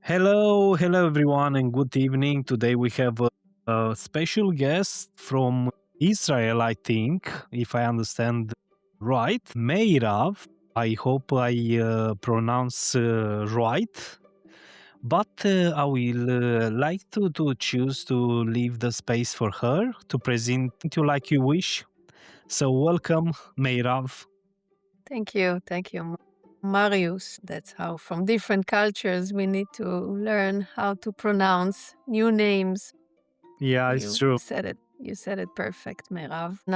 Hello everyone, and good evening. Today we have a special guest from Israel, I think, if I understand right. Meirav. I hope I pronounce right. But I will like to choose to leave the space for her to present you like you wish. So welcome, Meirav. Thank you. Thank you, Marius. That's how, from different cultures, we need to learn how to pronounce new names. Yeah, it's You true. said it. You said it perfect, Meirav. And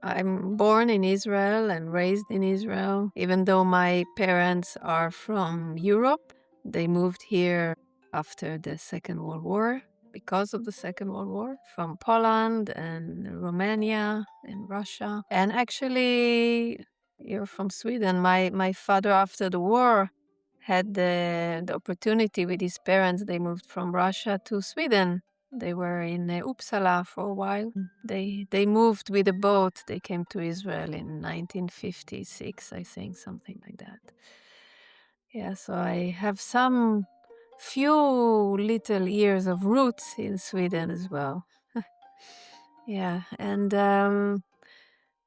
I'm born in Israel and raised in Israel. Even though my parents are from Europe, they moved here after the Second World War, because of the Second World War, from Poland and Romania and Russia. And actually, you're from Sweden. My father, after the war, had the opportunity with his parents. They moved from Russia to Sweden. They were in Uppsala for a while. They moved with a boat. They came to Israel in 1956, I think, something like that. Yeah, so I have some few little years of roots in Sweden as well. Yeah, and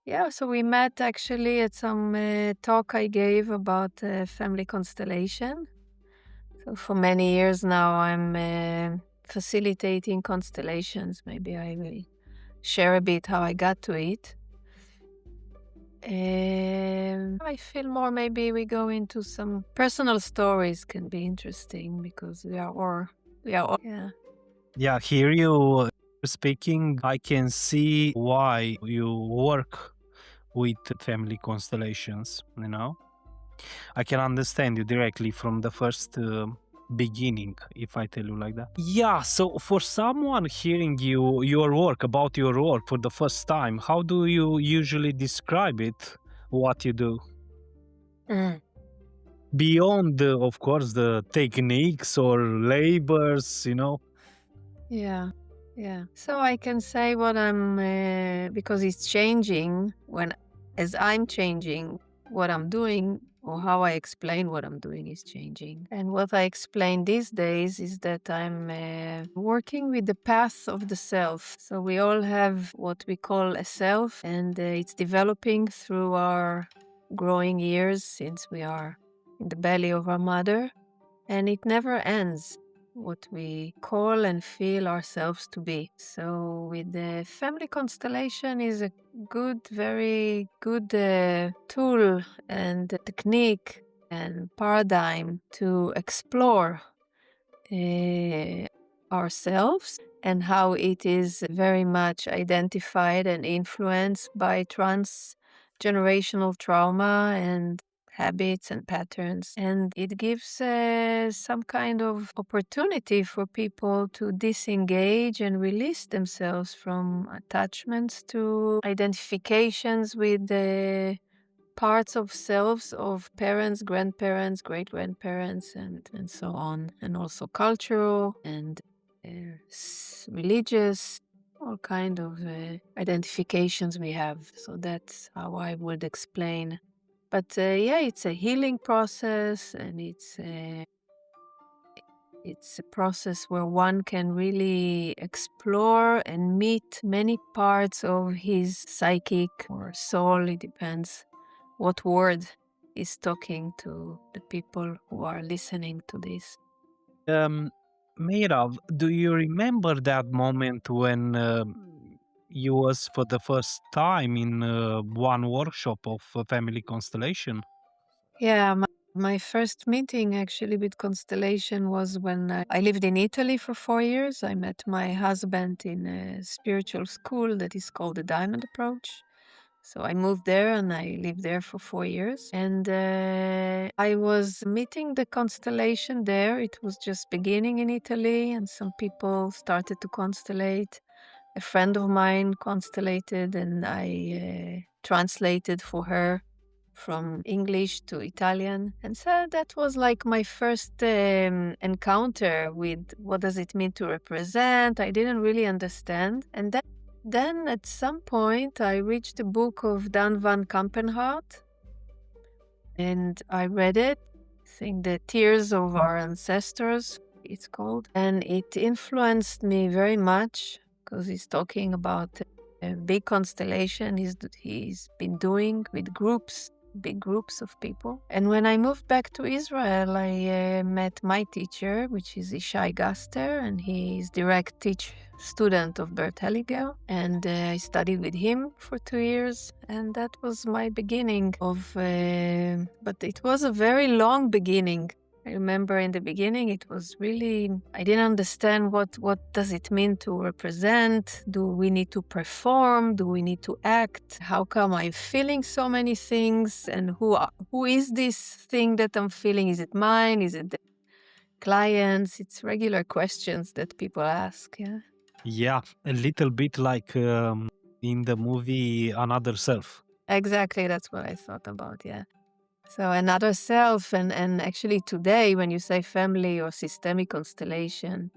yeah, so we met actually at some talk I gave about family constellation. So for many years now, I'm facilitating constellations. Maybe I will share a bit how I got to it. I feel more maybe we go into some personal stories can be interesting because we are all, yeah. Yeah, hear you speaking. I can see why you work with family constellations, I can understand you directly from the first beginning, if I tell you like that. Yeah, so for someone hearing your work, about your work for the first time, how do you usually describe it, what you do? Mm. Beyond, of course, the techniques or labors. Yeah, yeah. So I can say what because it's changing as I'm changing, what I'm doing or how I explain what I'm doing is changing. And what I explain these days is that I'm working with the path of the self. So we all have what we call a self, and it's developing through our growing years since we are in the belly of our mother, and it never ends what we call and feel ourselves to be. So with the family constellation is a very good tool and technique and paradigm to explore ourselves and how it is very much identified and influenced by transgenerational trauma and habits and patterns. And it gives some kind of opportunity for people to disengage and release themselves from attachments to identifications with the parts of selves of parents, grandparents, great-grandparents, and so on, and also cultural and religious, all kind of identifications we have. So that's how I would explain. But yeah, it's a healing process, and it's a process where one can really explore and meet many parts of his psychic or soul. It depends what word is talking to the people who are listening to this. Um, Meirav, do you remember that moment when you was for the first time in one workshop of family constellation? Yeah, my first meeting actually with constellation was when I lived in Italy for 4 years. I met my husband in a spiritual school that is called the Diamond Approach. So I moved there and I lived there for 4 years. And I was meeting the constellation there. It was just beginning in Italy, and some people started to constellate. A friend of mine constellated, and I translated for her from English to Italian. And so that was like my first encounter with what does it mean to represent. I didn't really understand. And then at some point I reached a book of Dan van Kampenhout, and I read it. I think The Tears of Our Ancestors. it's called. And it influenced me very much because he's talking about a big constellation he's been doing with groups, big groups of people. And when I moved back to Israel, I met my teacher, which is Ishai Gaster, and he's direct teach student of Bert Hellinger. And I studied with him for 2 years, and that was my beginning of. But it was a very long beginning. I remember in the beginning it was really, I didn't understand what does it mean to represent? Do we need to perform? Do we need to act? How come I'm feeling so many things? And who is this thing that I'm feeling? Is it mine? Is it the clients? It's regular questions that people ask, yeah. Yeah, a little bit like in the movie Another Self. Exactly, that's what I thought about, yeah. So another self, and actually today when you say family or systemic constellation,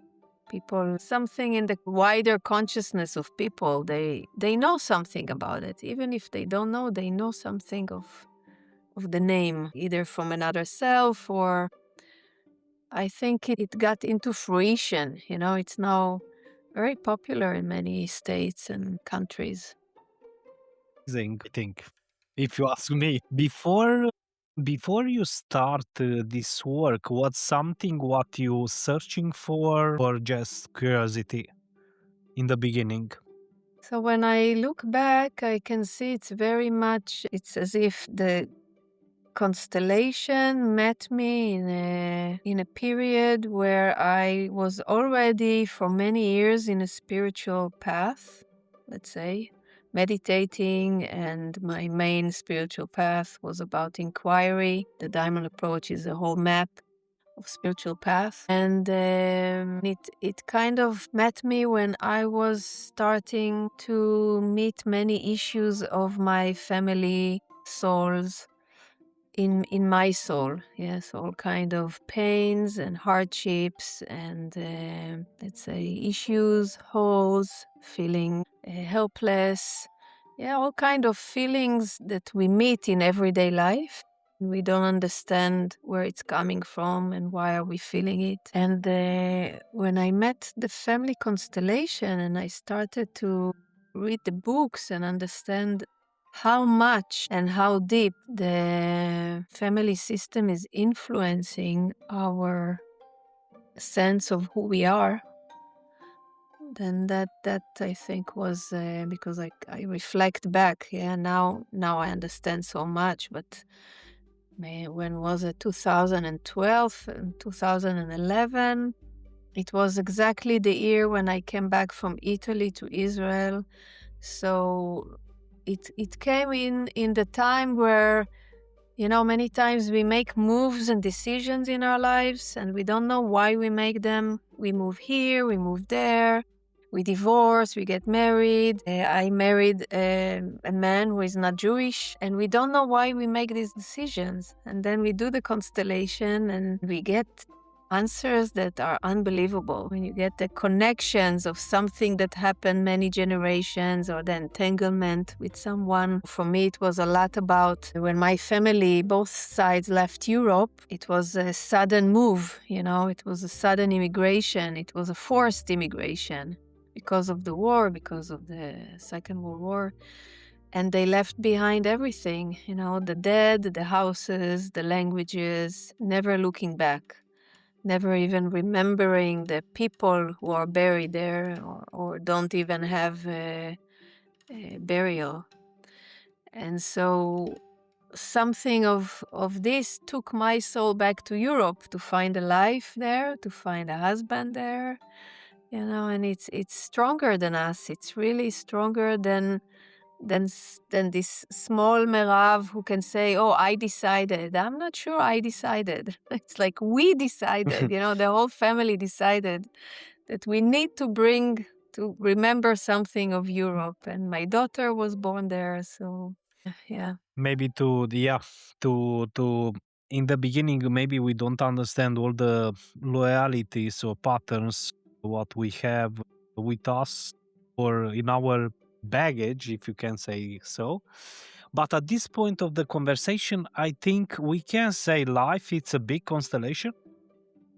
people, something in the wider consciousness of people, they know something about it. Even if they don't know, they know something of the name, either from another self or I think it got into fruition. It's now very popular in many states and countries. Amazing, I think, if you ask me. Before you start this work, what's something what you searching for or just curiosity in the beginning? So when I look back, I can see it's as if the constellation met me in a period where I was already for many years in a spiritual path, let's say, meditating, and my main spiritual path was about inquiry. The Diamond Approach is a whole map of spiritual path, and it kind of met me when I was starting to meet many issues of my family souls in my soul. Yes, all kind of pains and hardships and let's say issues, holes, feeling helpless. Yeah, all kind of feelings that we meet in everyday life. We don't understand where it's coming from and why are we feeling it. And when I met the family constellation and I started to read the books and understand how much and how deep the family system is influencing our sense of who we are, then that I think was because I reflect back. Yeah, now I understand so much. But when was it? 2012 and 2011. It was exactly the year when I came back from Italy to Israel. So it came in the time where, many times we make moves and decisions in our lives and we don't know why we make them. We move here, we move there, we divorce, we get married. I married a man who is not Jewish, and we don't know why we make these decisions. And then we do the constellation and we get answers that are unbelievable. When you get the connections of something that happened many generations or the entanglement with someone. For me, it was a lot about when my family, both sides, left Europe. It was a sudden move, it was a sudden immigration. It was a forced immigration because of the war, because of the Second World War. And they left behind everything, the dead, the houses, the languages, never looking back. Never even remembering the people who are buried there or don't even have a burial. And so something of this took my soul back to Europe to find a life there, to find a husband there, and it's stronger than us. It's really stronger than this small Meirav who can say, "Oh, I decided." I'm not sure I decided. It's like we decided, the whole family decided that we need to remember something of Europe. And my daughter was born there, so yeah. Maybe to in the beginning, maybe we don't understand all the loyalties or patterns what we have with us or in our baggage, if you can say so. But at this point of the conversation, I think we can say life it's a big constellation.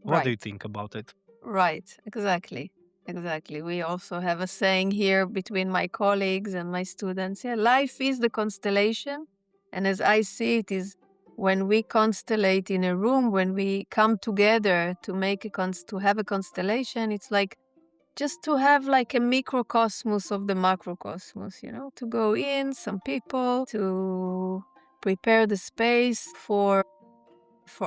What do you Right. think about it? Right. Exactly. Exactly. We also have a saying here between my colleagues and my students. Yeah, life is the constellation. And as I see it, is when we constellate in a room, when we come together to make to have a constellation, it's like just to have like a microcosmos of the macrocosmos, to go in, some people, to prepare the space for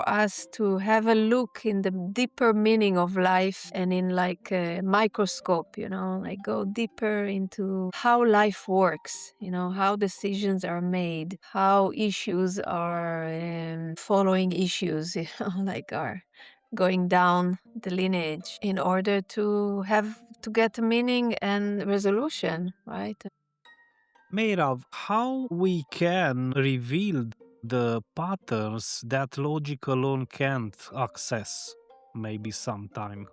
us to have a look in the deeper meaning of life and in like a microscope, like go deeper into how life works, how decisions are made, how issues are following issues, like are going down the lineage in order to get a meaning and resolution, right? Meirav, how we can reveal the patterns that logic alone can't access, maybe sometime,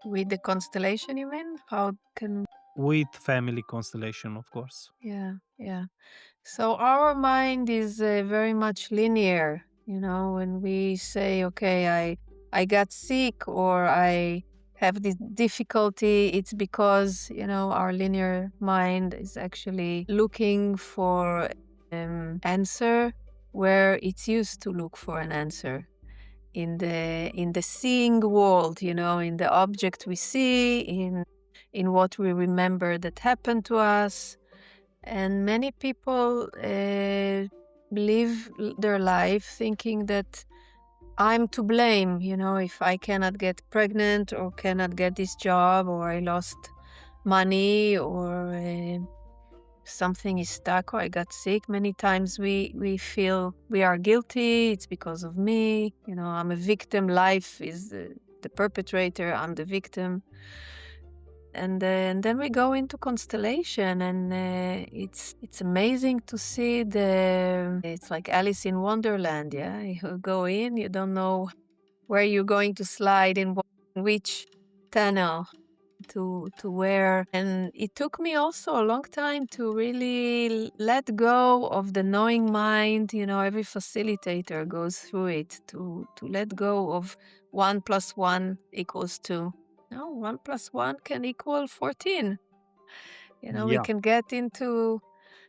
With the constellation, you mean? How can with family constellation, of course. Yeah, yeah. So our mind is very much linear. When we say, "Okay, I got sick," or "I have this difficulty," it's because our linear mind is actually looking for answer where it's used to look for an answer in the seeing world. In the object we see, in what we remember that happened to us. And many people live their life thinking that I'm to blame, if I cannot get pregnant or cannot get this job or I lost money or something is stuck or I got sick. Many times we feel we are guilty. It's because of me. I'm a victim. Life is the perpetrator. I'm the victim. And then we go into constellation, and it's amazing to see it's like Alice in Wonderland. Yeah, you go in, you don't know where you're going to slide in which tunnel to where. And it took me also a long time to really let go of the knowing mind. Every facilitator goes through it, to let go of 1+1=2. No, 1+1 can equal 14. We Yeah. can get into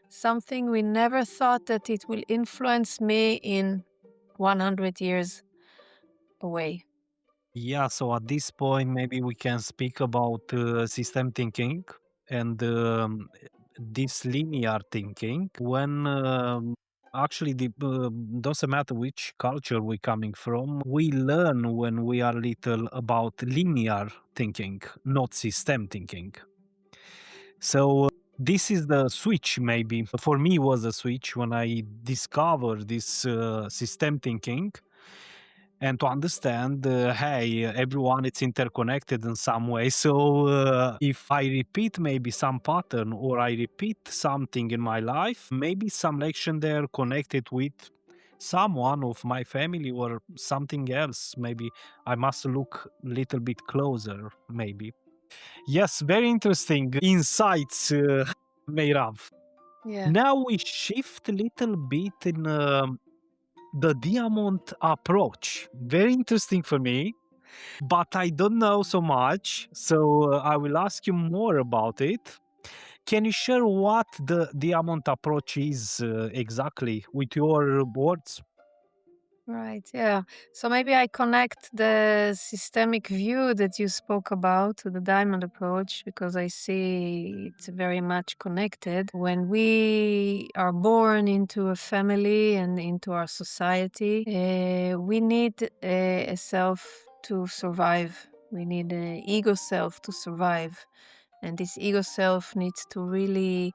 something we never thought that it will influence me in 100 years away. Yeah, so at this point, maybe we can speak about system thinking and this linear thinking. When actually, doesn't matter which culture we're coming from, we learn when we are little about linear thinking, not system thinking. So this is the switch, maybe for me was a switch when I discovered this system thinking and to understand, hey, everyone is interconnected in some way. So if I repeat maybe some pattern or I repeat something in my life, maybe some lection there connected with someone of my family or something else. Maybe I must look a little bit closer, maybe. Yes, very interesting insights, Meirav. Yeah. Now we shift a little bit in the diamond approach. Very interesting for me, but I don't know so much. So I will ask you more about it. Can you share what the diamond approach is exactly with your words? Right, yeah. So maybe I connect the systemic view that you spoke about to the diamond approach because I see it's very much connected. When we are born into a family and into our society, we need a self to survive. We need an ego self to survive. And this ego self needs to really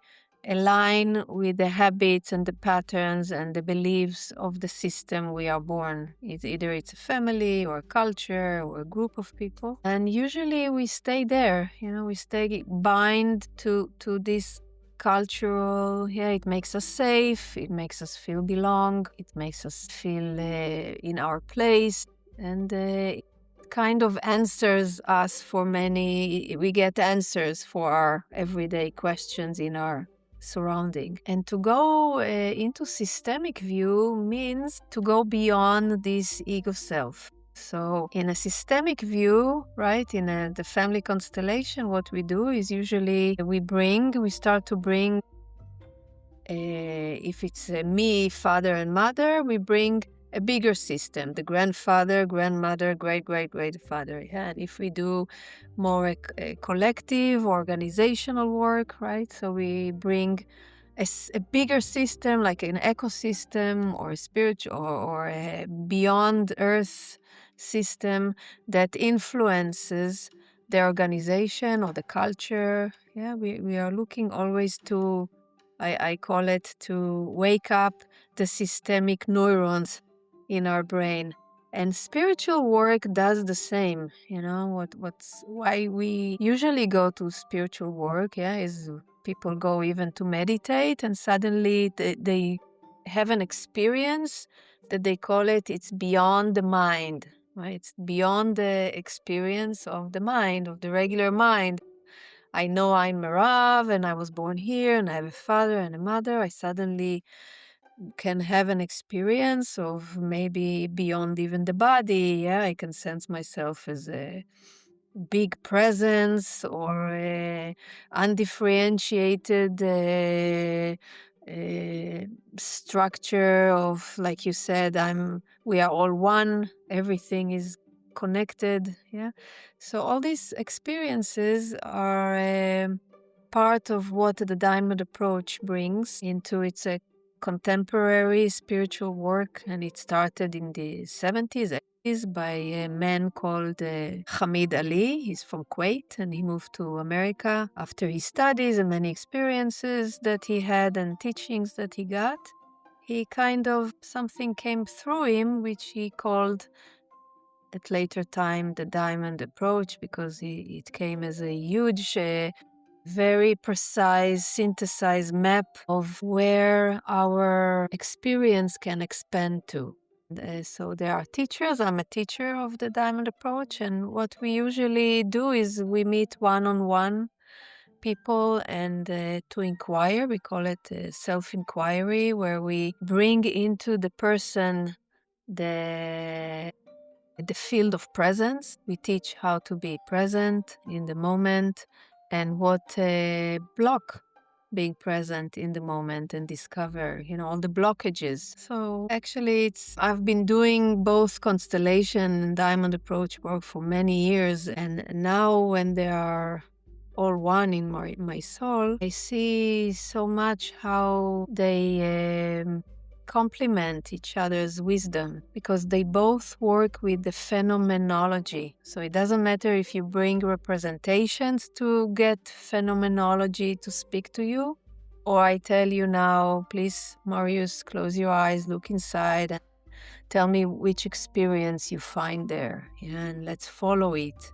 align with the habits and the patterns and the beliefs of the system we are born. It's a family or a culture or a group of people. And usually we stay there, we stay bind to this cultural, it makes us safe, it makes us feel belong, it makes us feel in our place. And kind of answers us for we get answers for our everyday questions in our surrounding. And to go into systemic view means to go beyond this ego self. So in a systemic view, right, in the family constellation, what we do is usually we start to bring, if it's me, father and mother, we bring a bigger system, the grandfather, grandmother, great-great-great-father. Yeah? And if we do more a collective organizational work, right, so we bring a bigger system like an ecosystem or a spiritual or a beyond earth system that influences the organization or the culture. Yeah, we are looking always to, I call it, to wake up the systemic neurons in our brain. And spiritual work does the same. What's why we usually go to spiritual work, yeah, is people go even to meditate and suddenly they have an experience that they call it's beyond the mind, right? It's beyond the experience of the mind, of the regular mind. I know I'm Meirav and I was born here and I have a father and a mother. I suddenly can have an experience of maybe beyond even the body. Yeah, I can sense myself as a big presence or a undifferentiated structure of, like you said, we are all one, everything is connected. Yeah, so all these experiences are part of what the diamond approach brings into its contemporary spiritual work, and it started in the 70s by a man called Hamid Ali. He's from Kuwait and he moved to America after his studies and many experiences that he had and teachings that he got. He kind of, something came through him which he called at later time the diamond approach, because it came as a huge very precise, synthesized map of where our experience can expand to. So there are teachers. I'm a teacher of the diamond approach, and what we usually do is we meet one-on-one people and to inquire. We call it self-inquiry, where we bring into the person the field of presence. We teach how to be present in the moment and what block being present in the moment and discover, all the blockages. So actually I've been doing both constellation and diamond approach work for many years. And now when they are all one in my soul, I see so much how they complement each other's wisdom, because they both work with the phenomenology. So it doesn't matter if you bring representations to get phenomenology to speak to you, or I tell you now, please, Marius, close your eyes, look inside, and tell me which experience you find there. Yeah, and let's follow it.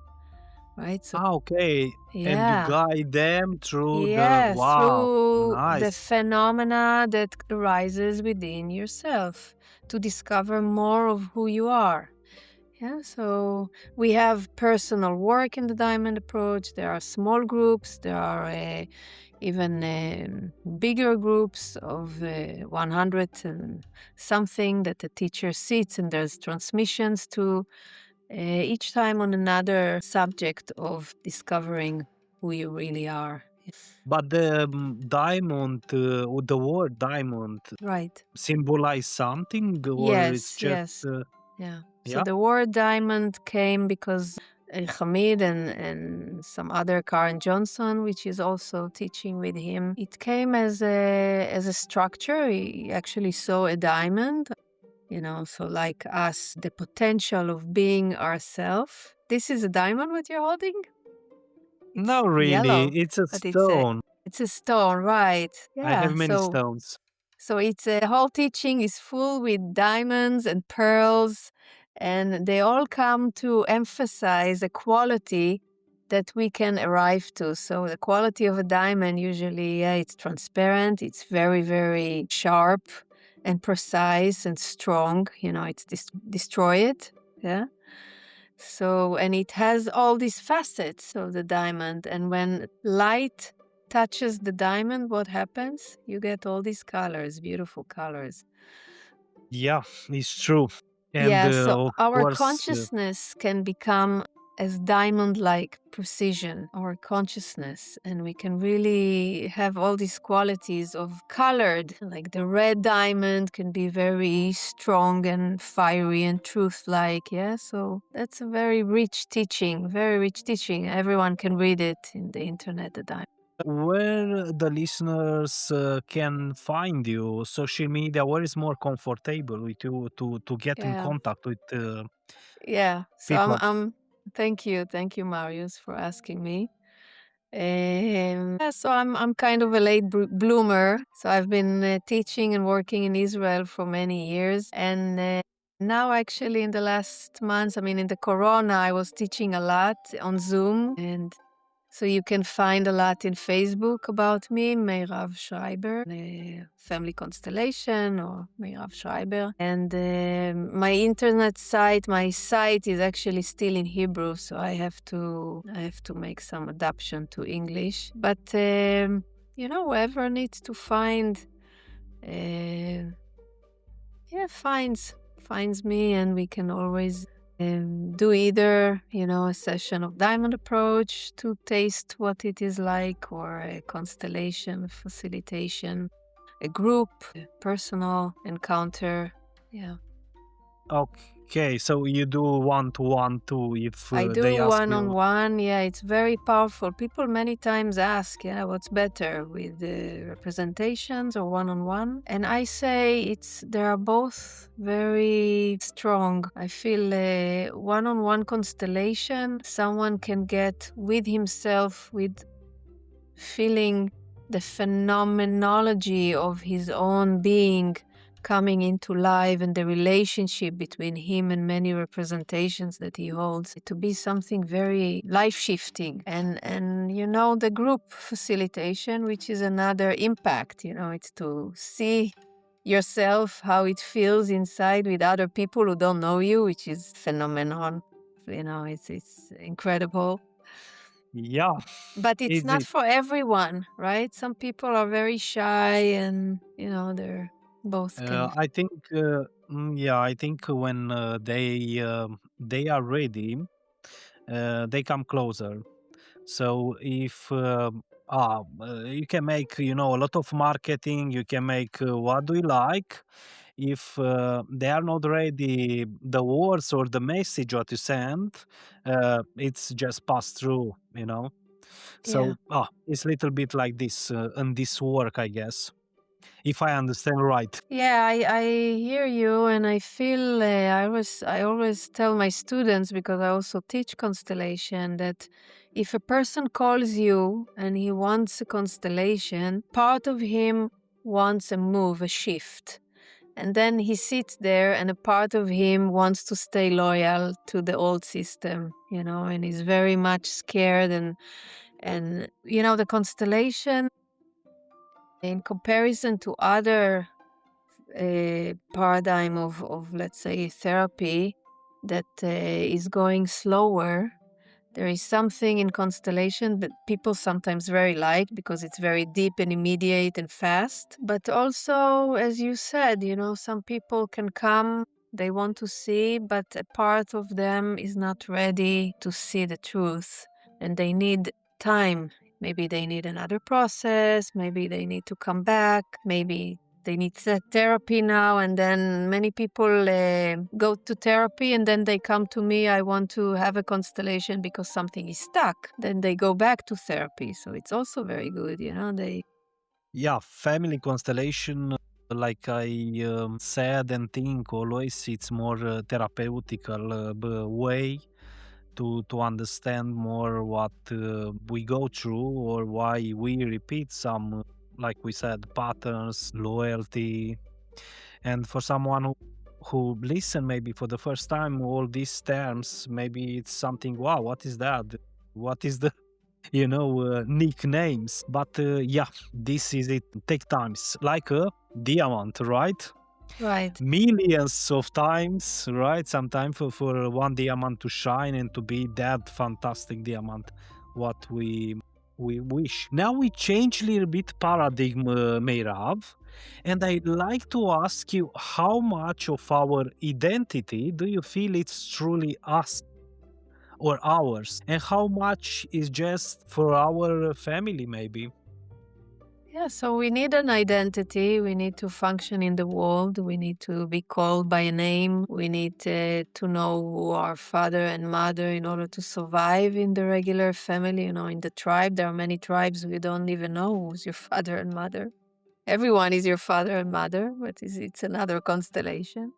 Right? So, Okay. And you yeah. guide them through the Yeah, wow, through the nice. phenomena that arises within yourself to discover more of who you are. Yeah, so we have personal work in the diamond approach. There are small groups. There are even bigger groups of 100 and something that the teacher sits, and there's transmissions to each time on another subject of discovering who you really are. But the diamond, the word diamond Right. symbolize something, or it's Yes, just, yes. Yeah. So yeah? the word diamond came because Hamid and some other Karen Johnson, which is also teaching with him, it came as a structure. He actually saw a diamond, so like us, the potential of being ourself. This is a diamond what you're holding? It's No, really, yellow, it's a but stone. it's a stone, right? I have Yeah. many So stones. it's a whole teaching is full with diamonds and pearls, and they all come to emphasize a quality that we can arrive to. So the quality of a diamond usually, yeah, it's transparent, it's very, very sharp and precise and strong. It's destroy it. Yeah. So, and it has all these facets of the diamond. And when light touches the diamond, what happens? You get all these colors, beautiful colors. Yeah, it's true. And Yeah, so of our course, consciousness can become as diamond like precision, our consciousness, and we can really have all these qualities of colored, like the red diamond can be very strong and fiery and truth like. Yeah, so that's a very rich teaching, very rich teaching. Everyone can read it in the internet, the diamond. where the listeners can find you, social media, where is more comfortable with you to get in Yeah. contact with Yeah, so people? thank you, Marius, for asking me. Yeah, so I'm kind of a late bloomer. So I've been teaching and working in Israel for many years, and now actually in the last months, I mean, in the Corona, I was teaching a lot on Zoom, and so you can find a lot in Facebook about me, Meirav Schreiber, Family Constellation or Meirav Schreiber. And my site is actually still in Hebrew, so I have to make some adaptation to English. But whoever needs to find, uh, yeah, finds me, and we can always do either, a session of diamond approach to taste what it is like, or a constellation facilitation, a group, a personal encounter. Yeah. Okay, so you do one to one too if I they do ask one on you. one. Yeah, it's very powerful. People many times ask, yeah, what's better with the representations or one on one? And I say they are both very strong. I feel a one on one constellation, someone can get with himself, with feeling the phenomenology of his own being coming into life, and the relationship between him and many representations that he holds to be something very life shifting. And the group facilitation, which is another impact, it's to see yourself, how it feels inside with other people who don't know you, which is phenomenon. It's incredible. Yeah, But it's is not it? for everyone, right? Some people are very shy, and they're both can. I think, yeah, I think when they are ready, they come closer. So if you can make a lot of marketing, you can make what do you like. If they are not ready, the words or the message what you send, it's just passed through. Yeah. So it's a little bit like this in this work, I guess, if I understand right. Yeah, I hear you, and I feel I always tell my students, because I also teach constellation, that if a person calls you and he wants a constellation, part of him wants a move, a shift. And then he sits there, and a part of him wants to stay loyal to the old system, and he's very much scared. And the constellation, in comparison to other paradigm of, let's say, therapy that is going slower, there is something in constellation that people sometimes very like, because it's very deep and immediate and fast. But also, as you said, some people can come, they want to see, but a part of them is not ready to see the truth, and they need time. Maybe they need another process, maybe they need to come back, maybe they need therapy now. And then many people go to therapy, and then they come to me, I want to have a constellation because something is stuck. Then they go back to therapy. So it's also very good, they. Yeah, family constellation, like I said and think always, it's more therapeutical way to understand more what we go through or why we repeat some, like we said, patterns, loyalty. And for someone who listen maybe for the first time, all these terms, maybe it's something, wow, what is that? What is the nicknames? But yeah, this is it. Take times like a diamond, right? Right. Millions of times, right? Sometimes for one diamond to shine and to be that fantastic diamond, what we wish. Now we change a little bit paradigm, Meirav. And I'd like to ask you, how much of our identity do you feel it's truly us or ours? And how much is just for our family, maybe? Yeah, so we need an identity. We need to function in the world. We need to be called by a name. We need to know who our father and mother in order to survive in the regular family. In the tribe, there are many tribes we don't even know who's your father and mother. Everyone is your father and mother, but it's another constellation.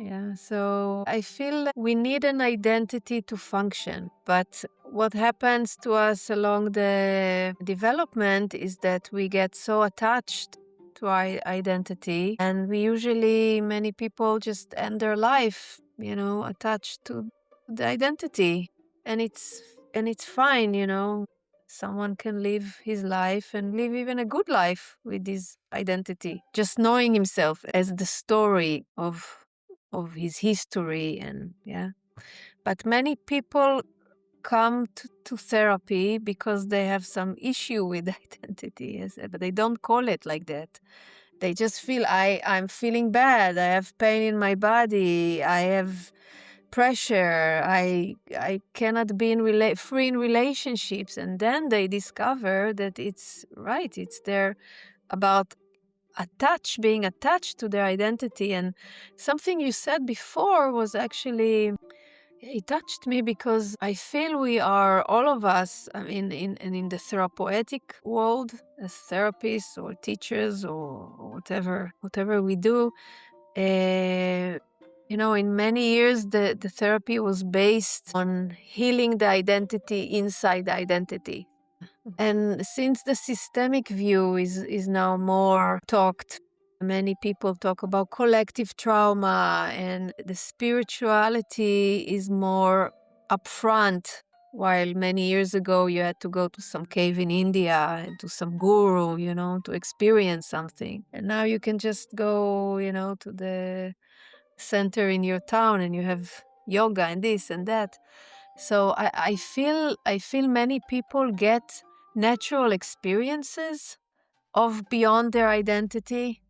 Yeah, so I feel like we need an identity to function. But what happens to us along the development is that we get so attached to our identity, and we usually, many people just end their life, attached to the identity. And it's fine. Someone can live his life and live even a good life with his identity, just knowing himself as the story of his history. And yeah, but many people come to therapy because they have some issue with identity, yes, but they don't call it like that. They just feel, I'm feeling bad, I have pain in my body, I have pressure, I cannot be free in relationships. And then they discover that it's right, it's there about being attached to their identity. And something you said before was actually, it touched me, because I feel we are, all of us, I mean, in the therapeutic world, as therapists or teachers or whatever we do, in many years, the therapy was based on healing the identity inside the identity. And since the systemic view is now more talked, many people talk about collective trauma, and the spirituality is more upfront. While many years ago you had to go to some cave in India and to some guru, to experience something. And now you can just go, to the center in your town and you have yoga and this and that. So I feel many people get natural experiences of beyond their identity,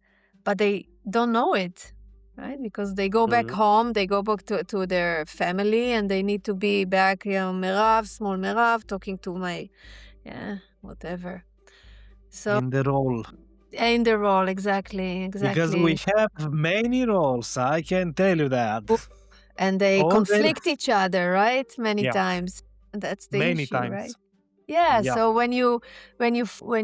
but they don't know it, right? Because they go back Mhm. home, they go back to their family, and they need to be back, Meirav, small Meirav, talking to my, yeah, whatever. So In the role. in the role, exactly, Because we exactly. have many roles, I can tell you that. And they Already, conflict each other, right? Many yeah, times. That's the many issue, right? times. Yeah, Yeah. so when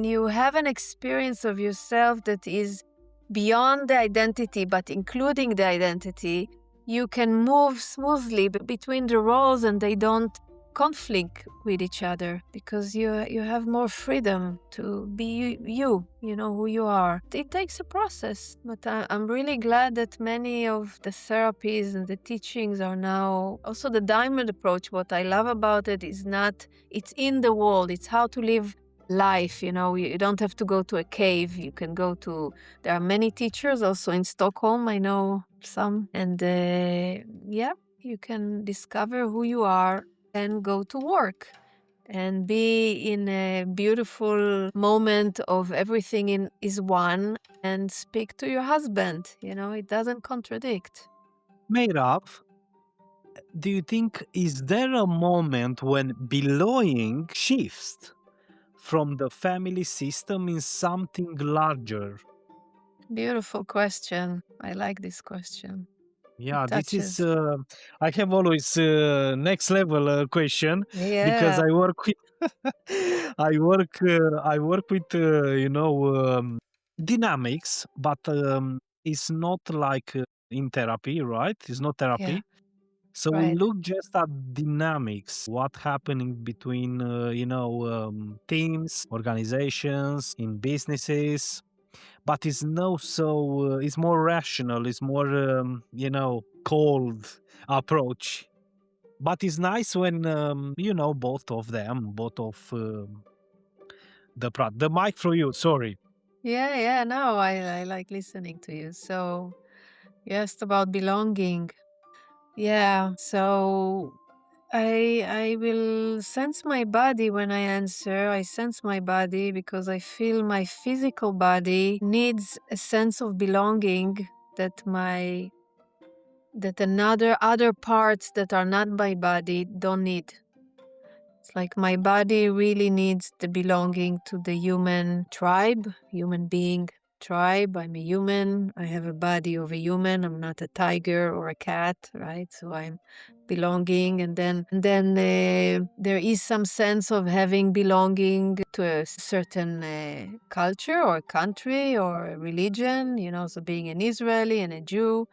you have an experience of yourself that is beyond the identity but including the identity, you can move smoothly between the roles, and they don't conflict with each other, because you have more freedom to be you know who you are. It takes a process, but I'm really glad that many of the therapies and the teachings are now also the diamond approach. What I love about it is not, it's in the world, it's how to live life. You don't have to go to a cave. You can go to, there are many teachers also in Stockholm, I know some. And yeah, you can discover who you are and go to work and be in a beautiful moment of everything is one, and speak to your husband. It doesn't contradict. Meirav, do you think, is there a moment when belonging shifts from the family system in something larger? Beautiful question. I like this question. It Yeah, this is. touches. I have always next level question because Yeah, I work with. I work with dynamics, but it's not like in therapy, right? It's not yeah, therapy. So we right. look just at dynamics, what happening between teams, organizations, in businesses, but it's no so it's more rational, it's more cold approach. But it's nice when both of them, both of the mic for you. Sorry. Yeah, yeah. No, I like listening to you. So you asked about belonging. Yeah. So I will sense my body when I answer. I sense my body because I feel my physical body needs a sense of belonging that my that another other parts that are not my body don't need. It's like my body really needs the belonging to the human tribe, human being tribe. I'm a human. I have a body of a human. I'm not a tiger or a cat, right? So I'm belonging, and then there is some sense of having belonging to a certain culture or country or religion. So being an Israeli and a Jew,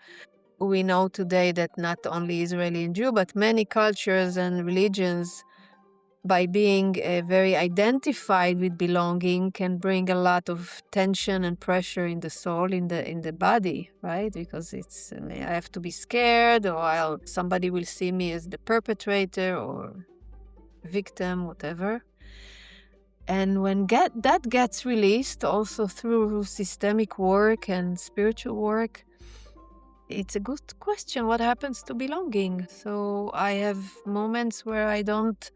we know today that not only Israeli and Jew, but many cultures and religions, by being very identified with belonging, can bring a lot of tension and pressure in the soul, in the body, right? Because I have to be scared, or somebody will see me as the perpetrator or victim, whatever. And when that gets released, also through systemic work and spiritual work, it's a good question. What happens to belonging? So I have moments where I don't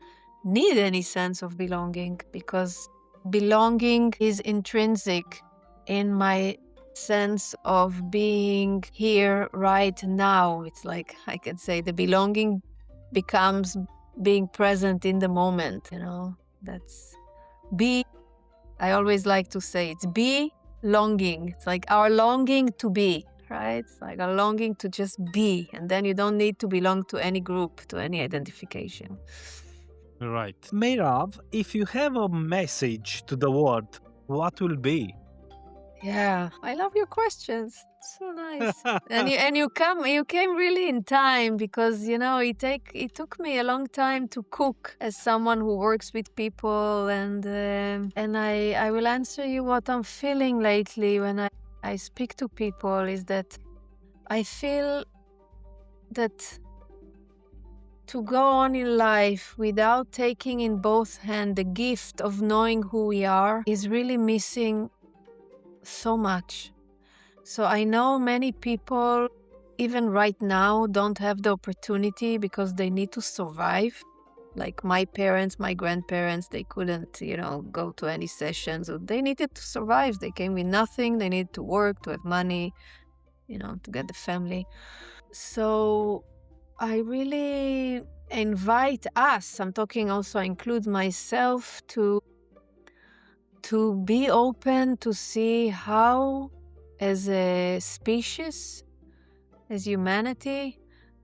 need any sense of belonging, because belonging is intrinsic in my sense of being here right now. It's like, I can say, the belonging becomes being present in the moment. That's be. I always like to say it's be longing. It's like our longing to be, right? It's like a longing to just be, and then you don't need to belong to any group, to any identification. Right. Meirav, if you have a message to the world, what will be? Yeah, I love your questions. So nice. And you came really in time, because it took me a long time to cook as someone who works with people, and I will answer you what I'm feeling lately when I speak to people, is that I feel that to go on in life without taking in both hands the gift of knowing who we are is really missing so much. So I know many people, even right now, don't have the opportunity because they need to survive. Like my parents, my grandparents, they couldn't, go to any sessions. So they needed to survive. They came with nothing. They needed to work, to have money, to get the family. So I really invite us, I'm talking also, I include myself, to be open to see how, as a species, as humanity,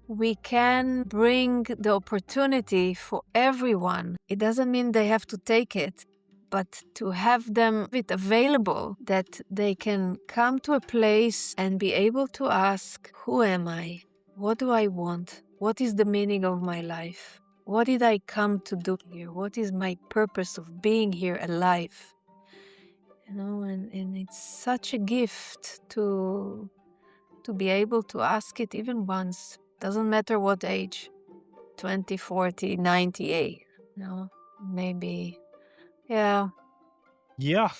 we can bring the opportunity for everyone. It doesn't mean they have to take it, but to have them it available, that they can come to a place and be able to ask, who am I? What do I want? What is the meaning of my life? What did I come to do here? What is my purpose of being here alive? And it's such a gift to be able to ask it even once. Doesn't matter what age, 20, 40, 98, maybe. Yeah. Yeah,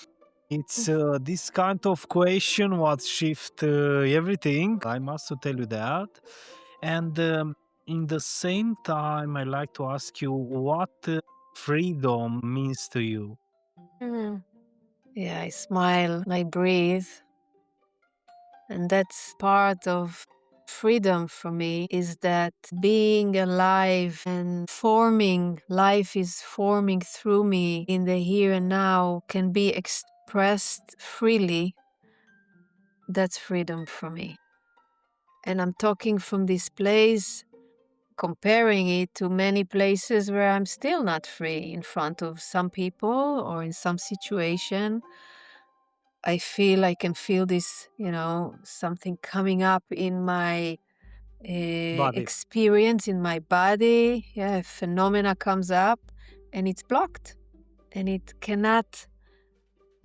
it's this kind of question what shift everything. I must to tell you that. And in the same time, I like to ask you what freedom means to you. Mm. Yeah, I smile, I breathe. And that's part of freedom for me, is that being alive and forming, life is forming through me in the here and now, can be expressed freely. That's freedom for me. And I'm talking from this place, comparing it to many places where I'm still not free in front of some people or in some situation. I can feel this, something coming up in my Body. experience, in my body. Yeah, a phenomena comes up and it's blocked and it cannot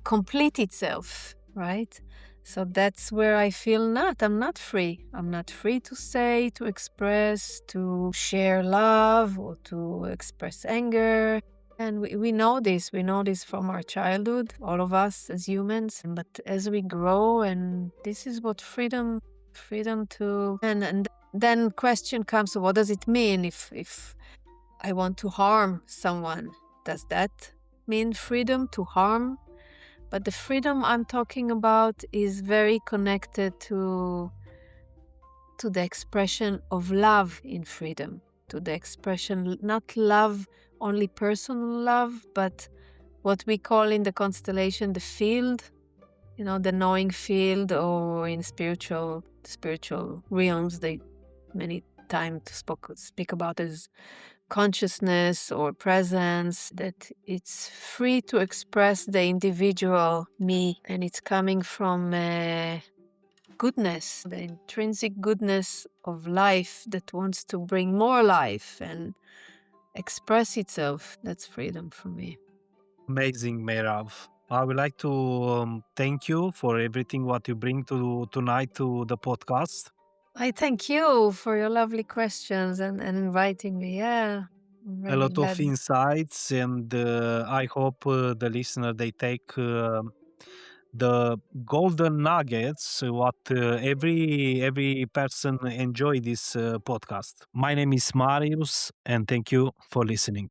complete itself, right? So that's where I feel I'm not free. I'm not free to say, to express, to share love, or to express anger. And we know this. We know this from our childhood, all of us as humans. But as we grow, and this is what freedom to, and then question comes, so what does it mean if I want to harm someone. Does that mean freedom to harm? But the freedom I'm talking about is very connected to the expression of love in freedom, to the expression, not love, only personal love, but what we call in the constellation the field, the knowing field, or in spiritual realms, they many times speak about as consciousness or presence, that it's free to express the individual me, and it's coming from goodness, the intrinsic goodness of life that wants to bring more life and express itself. That's freedom for me. Amazing, Meirav. I would like to thank you for everything what you bring to tonight to the podcast. I thank you for your lovely questions and inviting me. Yeah, I'm A really lot of glad. insights, and I hope the listener they take the golden nuggets what every person enjoy this podcast. My name is Marius, and thank you for listening.